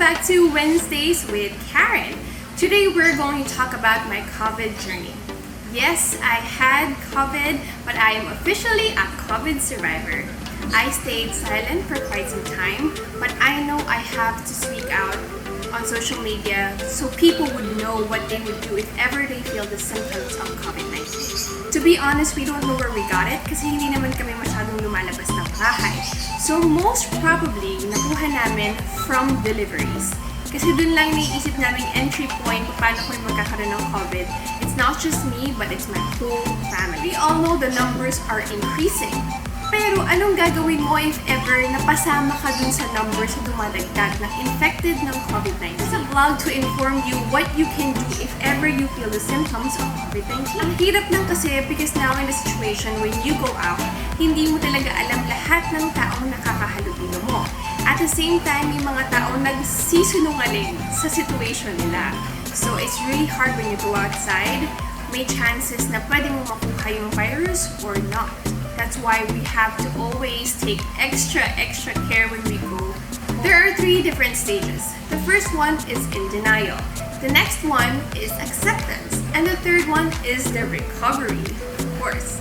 back to Wednesdays with Karen. Today we're going to talk about my COVID journey. Yes, I had COVID, but I am officially a COVID survivor. I stayed silent for quite some time, but I know I have to speak out on social media so people would know what they would do if ever they feel the symptoms of COVID-19. To be honest, we don't know where we got it kasi hindi naman kami masyadong lumalabas ng bahay. So most probably, nakuha namin from deliveries. Kasi dun lang naiisip namin entry point kung paano kami magkakaroon ng COVID. It's not just me, but it's my whole family. We all know the numbers are increasing. Pero anong gagawin mo if ever napasama ka dun sa numbers na dumadagdag na infected ng COVID-19? It's a blog to inform you what you can do if ever you feel the symptoms of COVID-19. Ang hirap lang kasi because now in the situation when you go out, hindi mo talaga alam lahat ng taong nakakahalubilo mo. At the same time, may mga taong nagsisinungaling sa situation nila. So it's really hard when you go outside. May chances na pwede mo makuha yung virus or not. That's why we have to always take extra care when we go. There are 3 different stages. The first one is in denial. The next one is acceptance. And the third one is the recovery, of course.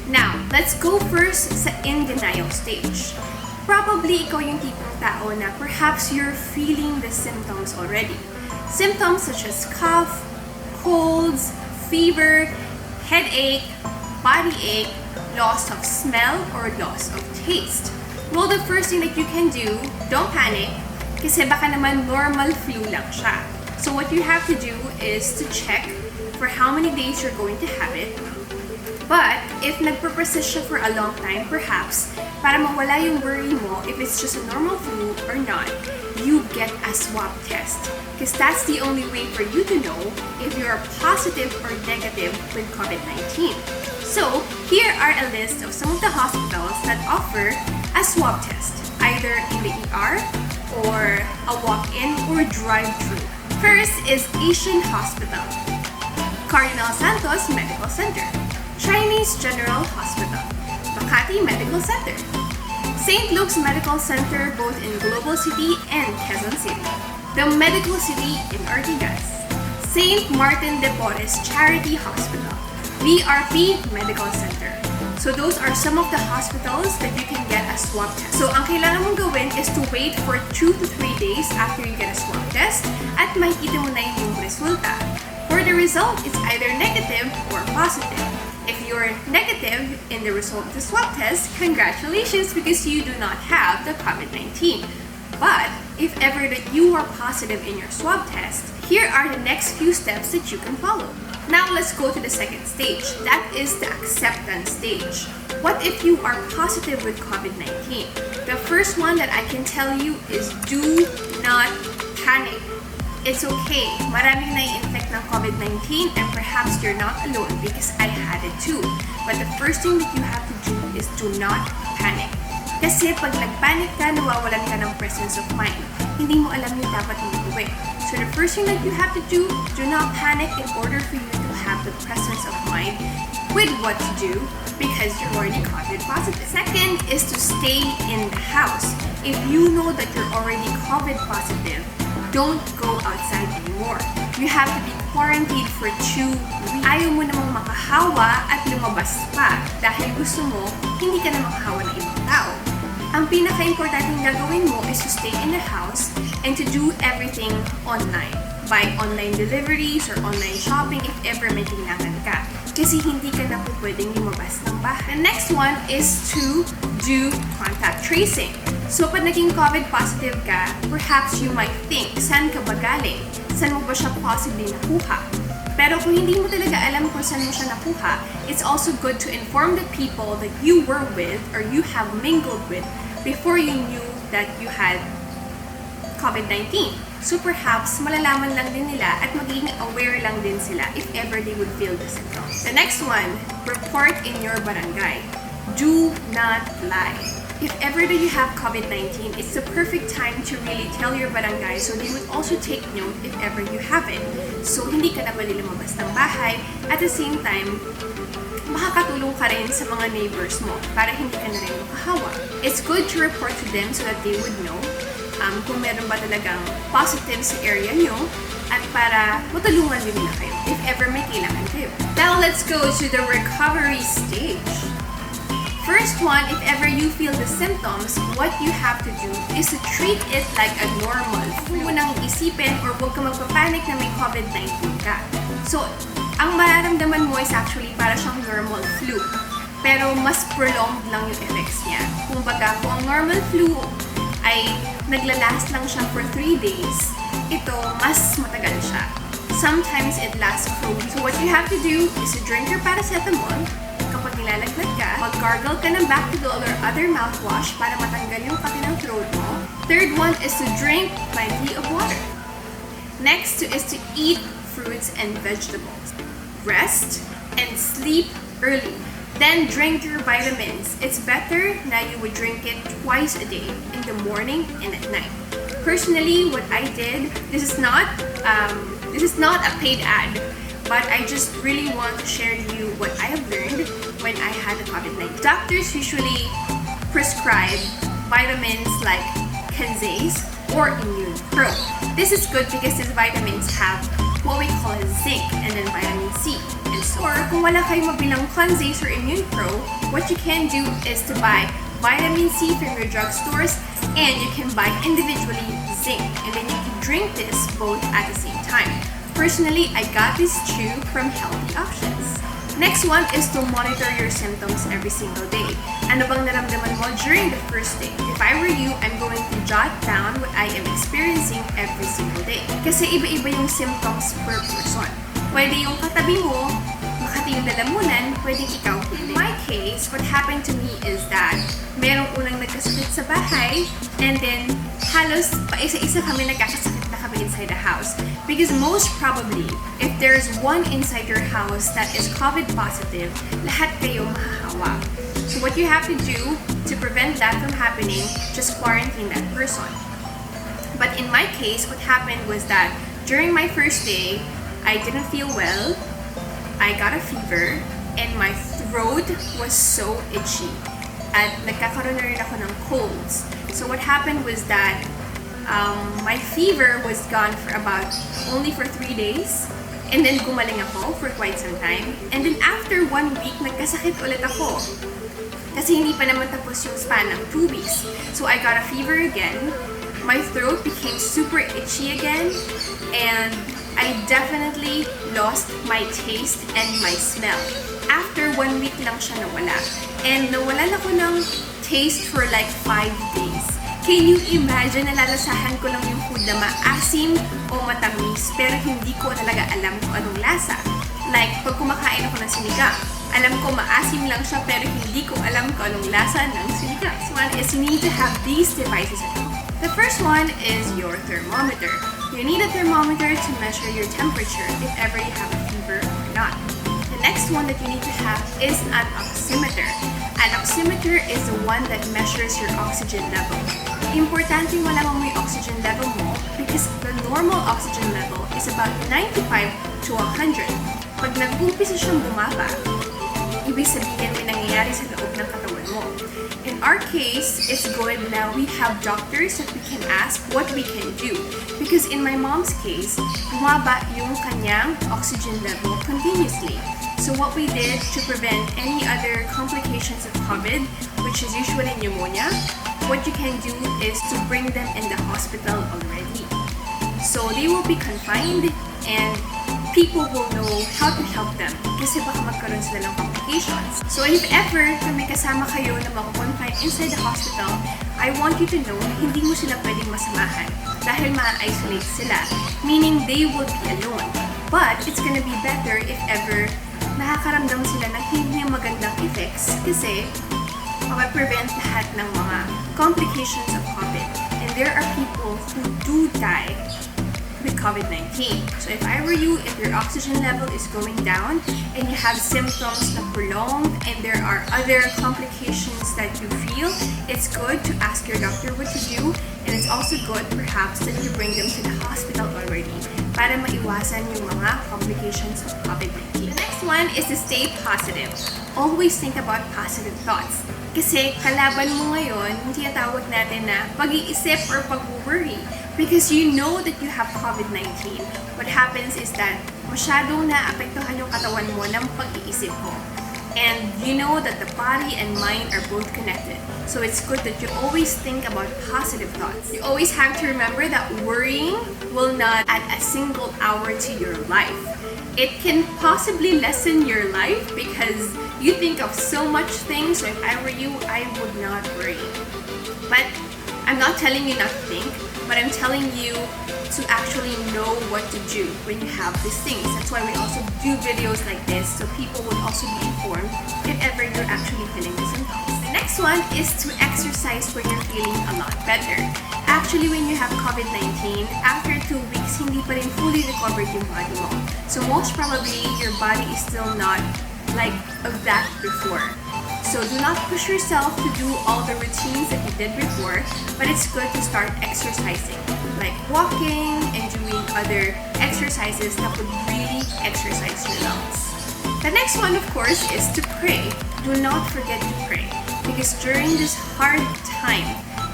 Now, let's go first sa in denial stage. Probably ikaw yung tipong tao na perhaps you're feeling the symptoms already. Symptoms such as cough, colds, fever, headache, body ache, loss of smell, or loss of taste. Well, the first thing that you can do, don't panic, kasi baka naman normal flu lang siya. So what you have to do is to check for how many days you're going to have it. But if nagpe-persist siya for a long time, perhaps, para mawala yung worry mo if it's just a normal flu or not, you get a swab test. Because that's the only way for you to know if you're positive or negative with COVID-19. So, here are a list of some of the hospitals that offer a swab test, either in the ER or a walk-in or drive-thru. First is Asian Hospital, Cardinal Santos Medical Center, Chinese General Hospital, Makati Medical Center, St. Luke's Medical Center both in Global City and Quezon City, the Medical City in Ortigas, St. Martin de Porres Charity Hospital, VRP Medical Center. So those are some of the hospitals that you can get a swab test. So ang kailangan mong gawin is to wait for 2 to 3 days after you get a swab test at makikita mo na yung resulta. For the result, it's either negative or positive. If you're negative in the result of the swab test, congratulations because you do not have the COVID-19. But if ever that you are positive in your swab test, here are the next few steps that you can follow. Now let's go to the second stage. That is the acceptance stage. What if you are positive with COVID-19? The first one that I can tell you is do not panic. It's okay. Maraming nai-infect ng COVID-19 and perhaps you're not alone because I had it too. But the first thing that you have to do is do not panic. Kasi pag nag-panic ka, nawawalan ka ng presence of mind. Hindi mo alam yung dapat mong gawin. So the first thing that you have to do not panic in order for you to have the presence of mind with what to do because you're already COVID positive. Second is to stay in the house. If you know that you're already COVID positive, don't go outside anymore. You have to be quarantined for 2 weeks. Ayaw mo namang makahawa at lumabas pa dahil gusto mo hindi ka na makahawa ng ibang tao. Ang pinaka-importanting gagawin mo is to stay in the house and to do everything online. Buy online deliveries or online shopping if ever may kailangan ka. Kasi hindi ka na po pwedeng lumabas ng bahay. The next one is to do contact tracing. So pag naging COVID positive ka, perhaps you might think, saan ka ba galing? Saan mo ba siya possibly nakuha? Pero kung hindi mo talaga alam kung saan mo siya nakuha, it's also good to inform the people that you were with or you have mingled with before you knew that you had COVID-19. So perhaps malalaman lang din nila at magiging aware lang din sila if ever they would feel the symptoms. The next one, report in your barangay. Do not lie. If ever that you have COVID-19, it's the perfect time to really tell your barangay so they would also take note if ever you have it. So hindi ka na bali lumabas ng bahay. At the same time, makakatulong ka rin sa mga neighbors mo para hindi ka na rin makahawa. It's good to report to them so that they would know kung meron ba talagang positive sa area nyo at para matulungan din nila kayo if ever may kailangan kayo. Now, let's go to the recovery stage. First one, if ever you feel the symptoms, what you have to do is to treat it like a normal. Huwag mo nang isipin or huwag ka magpapanik na may COVID-19 ka. So, ang mararamdaman mo is actually para siyang normal flu. Pero mas prolonged lang yung effects niya. Kumbaga, kung ang normal flu ay naglalast lang siya for 3 days, ito mas matagal siya. Sometimes it lasts for weeks. So what you have to do is to drink your paracetamol. Kapag nilalaglag ka, mag-gargle ka ng Bactidol or other mouthwash para matanggal yung pati ng throat mo. Third one is to drink plenty of water. Next is to eat fruits and vegetables. Rest and sleep early. Then drink your vitamins. It's better na you would drink it twice a day, in the morning and at night. Personally, what I did, this is not a paid ad, but I just really want to share to you what I have learned when I had the COVID-19. Doctors usually prescribe vitamins like Kenzase or Immune Pro. This is good because these vitamins have what we call zinc and then vitamin C. And so, or kung wala kayong mabilang Kenzase or Immune Pro, what you can do is to buy vitamin C from your drugstores and you can buy individually zinc and then you can drink this both at the same time. Personally, I got this too from Healthy Options. Next one is to monitor your symptoms every single day. Ano bang naramdaman mo during the first day? If I were you, I'm going to jot down what I am experiencing every single day. Kasi iba-iba yung symptoms per person. Pwede yung katabi mo, makati yung lalamunan, pwedeng ikaw. In my case, what happened to me is that merong unang nagkasakit sa bahay and then halos paisa-isa kami nagkakasakit na kami inside the house. Because most probably, if there's one inside your house that is COVID positive, lahat kayo mahahawa. So what you have to do to prevent that from happening, just quarantine that person. But in my case, what happened was that during my first day, I didn't feel well, I got a fever, and my throat was so itchy. At nagkakaroon na rin ako ng colds. So what happened was that my fever was gone for only for 3 days. And then gumaling ako for quite some time. And then after 1 week, nagkasakit ulit ako. Kasi hindi pa naman tapos yung span ng 2 weeks. So I got a fever again. My throat became super itchy again. And I definitely lost my taste and my smell. After 1 week lang siya nawala. And nawalan ako ng taste for like 5 days. Can you imagine, nalalasahan ko lang yung food na maasim o matamis, pero hindi ko talaga alam kung anong lasa. Like, pag kumakain ako ng sinigang, alam ko maasim lang siya, pero hindi ko alam kung anong lasa ng sinigang. So, one is you need to have these devices at home. The first one is your thermometer. You need a thermometer to measure your temperature if ever you have a fever or not. The next one that you need to have is an oximeter. An oximeter is the one that measures your oxygen level. Importante malaman mo yung oxygen level mo because the normal oxygen level is about 95 to 100. Pag nag-umpisa siyang bumaba, ibig sabihin may nangyayari sa loob ng katawan mo. In our case, it's good na we have doctors that we can ask what we can do. Because in my mom's case, bumaba yung kanyang oxygen level continuously. So what we did to prevent any other complications of COVID, which is usually pneumonia, what you can do is to bring them in the hospital already. So they will be confined and people will know how to help them kasi baka magkaroon sila ng complications. So if ever na may kasama kayo na mako-confine inside the hospital, I want you to know na hindi mo sila pwedeng masamahan dahil ma-isolate sila, meaning they will be alone. But it's gonna be better if ever nakakaramdam sila ng hindi magandang effects kasi makaprevent lahat ng mga complications of COVID. And there are people who do die with COVID-19. So if I were you, if your oxygen level is going down and you have symptoms that prolonged and there are other complications that you feel, it's good to ask your doctor what to do, and it's also good perhaps that you bring them to the hospital already para maiwasan yung mga complications of COVID-19. The next next one is to stay positive. Always think about positive thoughts. Kasi kalaban mo ngayon, yung tinatawag natin na pag-iisip or pag-worry. Because you know that you have COVID-19. What happens is that masyadong naapektuhan yung katawan mo ng pag-iisip mo. And you know that the body and mind are both connected. So it's good that you always think about positive thoughts. You always have to remember that worrying will not add a single hour to your life. It can possibly lessen your life because you think of so much things. So if I were you, I would not worry. But I'm not telling you not to think, but I'm telling you to actually know what to do when you have these things. That's why we also do videos like this so people would also be informed if ever you're actually feeling the symptoms. The next one is to exercise when you're feeling a lot better. Actually, when you have COVID-19, after 2 weeks, hindi pa rin fully recovered yung body mo. So most probably, your body is still not like of that before. So do not push yourself to do all the routines that you did before, but it's good to start exercising, like walking and doing other exercises that would really exercise your lungs. The next one, of course, is to pray. Do not forget to pray, because during this hard time,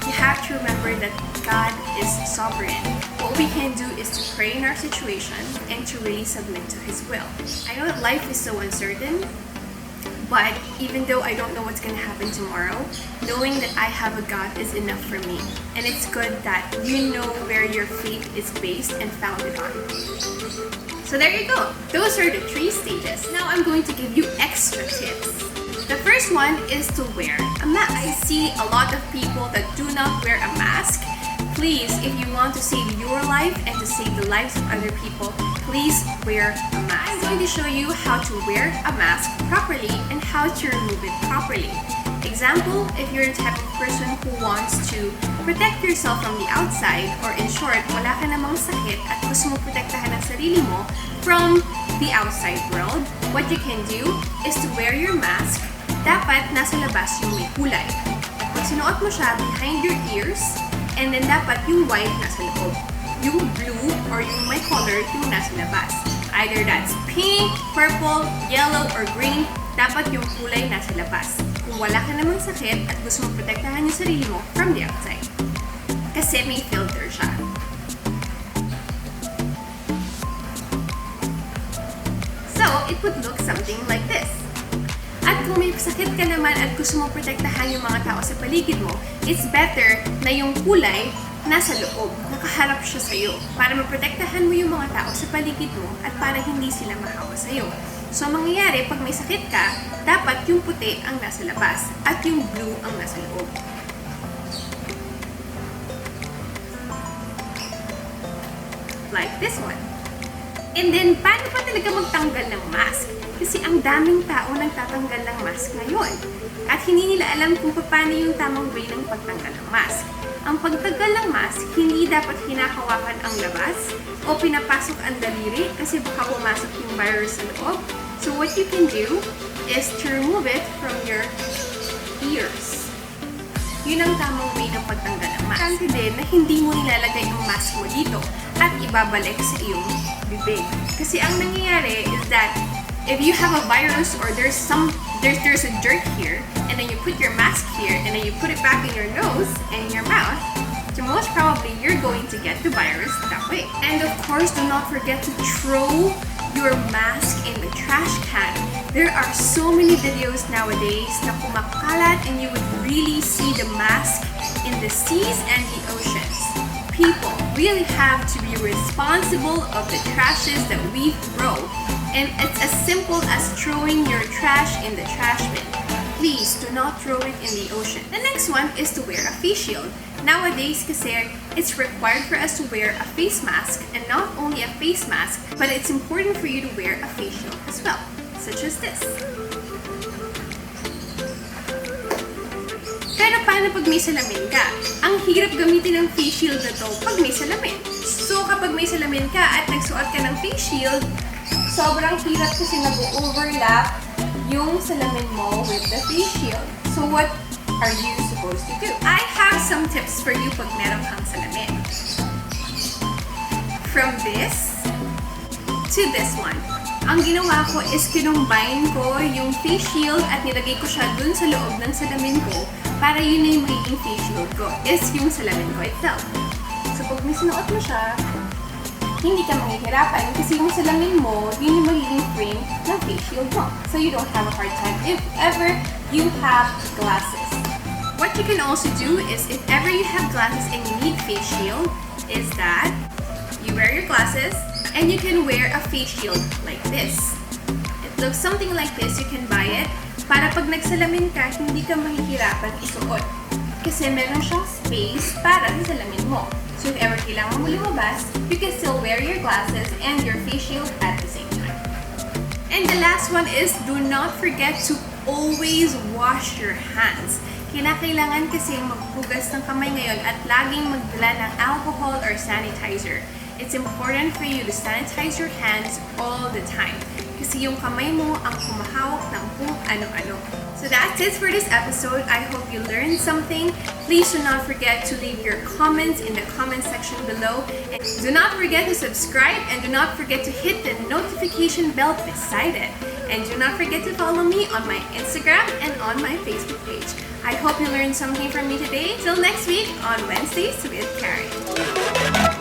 you have to remember that God is sovereign. What we can do is to pray in our situation and to really submit to His will. I know that life is so uncertain, but even though I don't know what's going to happen tomorrow, knowing that I have a God is enough for me. And it's good that you know where your faith is based and founded on. So there you go. Those are the 3 stages. Now I'm going to give you extra tips. The first one is to wear a mask. I see a lot of people that do not wear a mask. Please, if you want to save your life and to save the lives of other people, please wear a mask. I'm going to show you how to wear a mask properly and how to remove it properly. Example, if you're the type of person who wants to protect yourself from the outside, or in short, wala ka namang sakit at gusto mo protektahan ang sarili mo from the outside world, what you can do is to wear your mask. Dapat nasa labas yung may kulay. At pag sinuot mo siya behind your ears, and then dapat yung white nasa loob. Yung blue or yung may color yung nasa labas. Either that's pink, purple, yellow, or green, dapat yung kulay nasa labas. Kung wala ka namang sakit at gusto mo protektahan yung sarili mo from the outside. Kasi may filter siya. So, it would look something like this. At kung may sakit ka naman at gusto mo protektahan yung mga tao sa paligid mo, it's better na yung kulay nasa loob, nakaharap siya sa'yo para maprotektahan mo yung mga tao sa paligid mo at para hindi sila mahawa sa'yo. So, mangyayari, pag may sakit ka, dapat yung puti ang nasa labas at yung blue ang nasa loob. Like this one. And then, paano pa talaga magtanggal ng mask? Kasi ang daming tao nagtatanggal ng mask ngayon. At hindi nila alam kung paano yung tamang way ng pagtanggal ng mask. Ang pagtanggal ng mask, hindi dapat hinahawakan ang labas o pinapasok ang daliri kasi baka pumasok yung virus sa loob. So what you can do is to remove it from your ears. Yun ang tamang way ng pagtanggal ng mask. Importante din na hindi mo nilalagay ang mask mo dito at ibabalik sa iyong bibig. Kasi ang nangyayari is that if you have a virus or there's a dirt here, and then you put your mask here, and then you put it back in your nose and your mouth, so most probably you're going to get the virus that way. And of course, do not forget to throw your mask in the trash can. There are so many videos nowadays na kumakalat and you would really see the mask in the seas and the oceans. People really have to be responsible of the trashes that we throw. And it's as simple as throwing your trash in the trash bin. Please do not throw it in the ocean. The next one is to wear a face shield. Nowadays, kasi it's required for us to wear a face mask, and not only a face mask, but it's important for you to wear a face shield as well, such as this. Pero paano pag may salamin ka? Ang hirap gamitin ng face shield na to pag may salamin. So kapag may salamin ka at nagsuot ka ng face shield, sobrang hirap kasi nag-overlap yung salamin mo with the face shield. So what are you supposed to do? I have some tips for you pag meron kang salamin. From this to this one. Ang ginawa ko is kinumbine ko yung face shield at nilagay ko siya dun sa loob ng salamin ko para yun na yung magiging face shield ko, is yung salamin ko itself. So pag sinuot mo siya, hindi ka mahihirapan kasi yung salamin mo, yun yung magiging frame ng face shield mo. So you don't have a hard time if ever you have glasses. What you can also do is if ever you have glasses and you need face shield, is that you wear your glasses and you can wear a face shield like this. It looks something like this. You can buy it para pag nagsalamin ka, hindi ka mahihirapan isuot. Kasi meron siyang space para sa salamin mo. So if ever kailangan mo lumabas, you can still wear your glasses and your face shield at the same time. And the last one is do not forget to always wash your hands. Kinakailangan kasi maghugas ng kamay ngayon at laging magdala ng alcohol or sanitizer. It's important for you to sanitize your hands all the time kasi yung kamay mo ang humahawak ng kung ano-ano. So that's it for this episode. I hope you learned something. Please do not forget to leave your comments in the comment section below. And do not forget to subscribe and do not forget to hit the notification bell beside it. And do not forget to follow me on my Instagram and on my Facebook page. I hope you learned something from me today. Till next week on Wednesdays with Karen.